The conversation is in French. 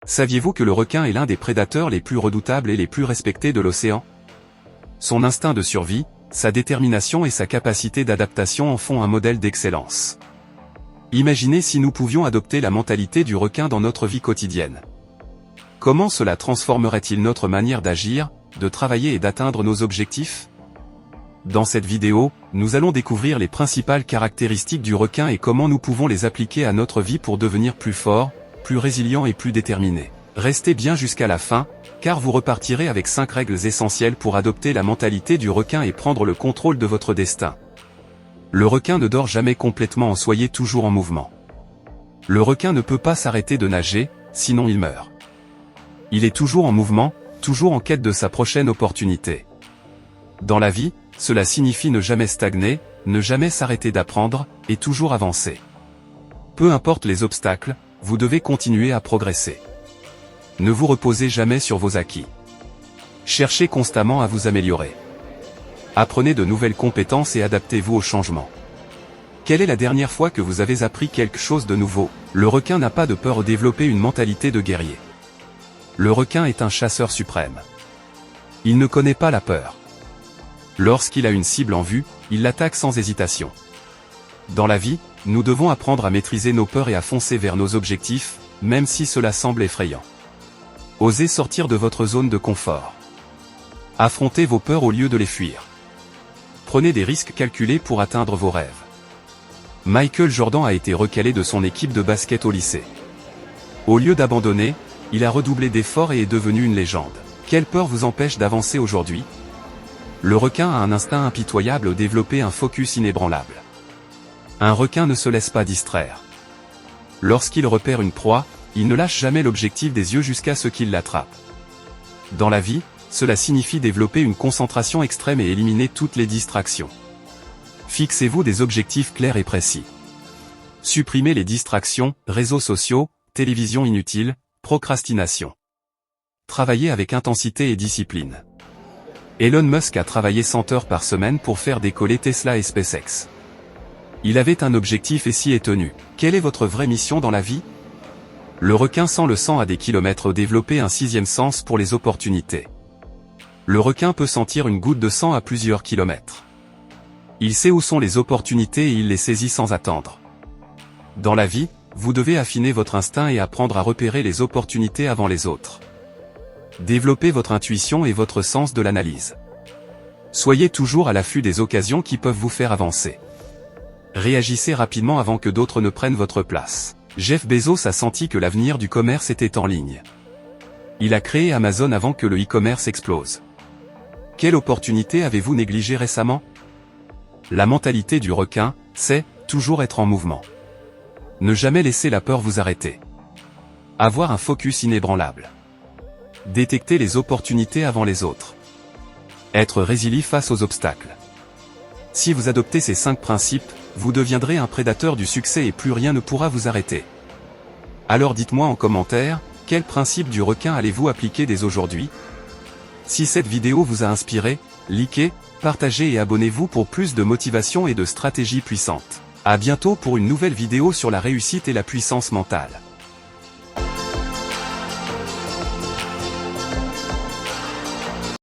Saviez-vous que le requin est l'un des prédateurs les plus redoutables et les plus respectés de l'océan? Son instinct de survie, sa détermination et sa capacité d'adaptation en font un modèle d'excellence. Imaginez si nous pouvions adopter la mentalité du requin dans notre vie quotidienne. Comment cela transformerait-il notre manière d'agir, de travailler et d'atteindre nos objectifs? Dans cette vidéo, nous allons découvrir les principales caractéristiques du requin et comment nous pouvons les appliquer à notre vie pour devenir plus forts, plus résilients et plus déterminés. Restez bien jusqu'à la fin, car vous repartirez avec 5 règles essentielles pour adopter la mentalité du requin et prendre le contrôle de votre destin. Le requin ne dort jamais complètement, soyez toujours en mouvement. Le requin ne peut pas s'arrêter de nager, sinon il meurt. Il est toujours en mouvement, toujours en quête de sa prochaine opportunité. Dans la vie, cela signifie ne jamais stagner, ne jamais s'arrêter d'apprendre, et toujours avancer. Peu importe les obstacles, vous devez continuer à progresser. Ne vous reposez jamais sur vos acquis. Cherchez constamment à vous améliorer. Apprenez de nouvelles compétences et adaptez-vous aux changements. Quelle est la dernière fois que vous avez appris quelque chose de nouveau? Le requin n'a pas de peur, développer une mentalité de guerrier. Le requin est un chasseur suprême. Il ne connaît pas la peur. Lorsqu'il a une cible en vue, il l'attaque sans hésitation. Dans la vie, nous devons apprendre à maîtriser nos peurs et à foncer vers nos objectifs, même si cela semble effrayant. Osez sortir de votre zone de confort. Affrontez vos peurs au lieu de les fuir. Prenez des risques calculés pour atteindre vos rêves. Michael Jordan a été recalé de son équipe de basket au lycée. Au lieu d'abandonner, il a redoublé d'efforts et est devenu une légende. Quelle peur vous empêche d'avancer aujourd'hui? Le requin a un instinct impitoyable, développer un focus inébranlable. Un requin ne se laisse pas distraire. Lorsqu'il repère une proie, il ne lâche jamais l'objectif des yeux jusqu'à ce qu'il l'attrape. Dans la vie, cela signifie développer une concentration extrême et éliminer toutes les distractions. Fixez-vous des objectifs clairs et précis. Supprimez les distractions, réseaux sociaux, télévision inutile, procrastination. Travaillez avec intensité et discipline. Elon Musk a travaillé 100 heures par semaine pour faire décoller Tesla et SpaceX. Il avait un objectif et s'y est tenu. Quelle est votre vraie mission dans la vie? Le requin sent le sang à des kilomètres, développer un 6e sens pour les opportunités. Le requin peut sentir une goutte de sang à plusieurs kilomètres. Il sait où sont les opportunités et il les saisit sans attendre. Dans la vie, vous devez affiner votre instinct et apprendre à repérer les opportunités avant les autres. Développez votre intuition et votre sens de l'analyse. Soyez toujours à l'affût des occasions qui peuvent vous faire avancer. Réagissez rapidement avant que d'autres ne prennent votre place. Jeff Bezos a senti que l'avenir du commerce était en ligne. Il a créé Amazon avant que le e-commerce explose. Quelle opportunité avez-vous négligée récemment? La mentalité du requin, c'est toujours être en mouvement. Ne jamais laisser la peur vous arrêter. Avoir un focus inébranlable. Détecter les opportunités avant les autres. Être résilient face aux obstacles. Si vous adoptez ces 5 principes, vous deviendrez un prédateur du succès et plus rien ne pourra vous arrêter. Alors dites-moi en commentaire, quel principe du requin allez-vous appliquer dès aujourd'hui? Si cette vidéo vous a inspiré, likez, partagez et abonnez-vous pour plus de motivation et de stratégies puissantes. À bientôt pour une nouvelle vidéo sur la réussite et la puissance mentale.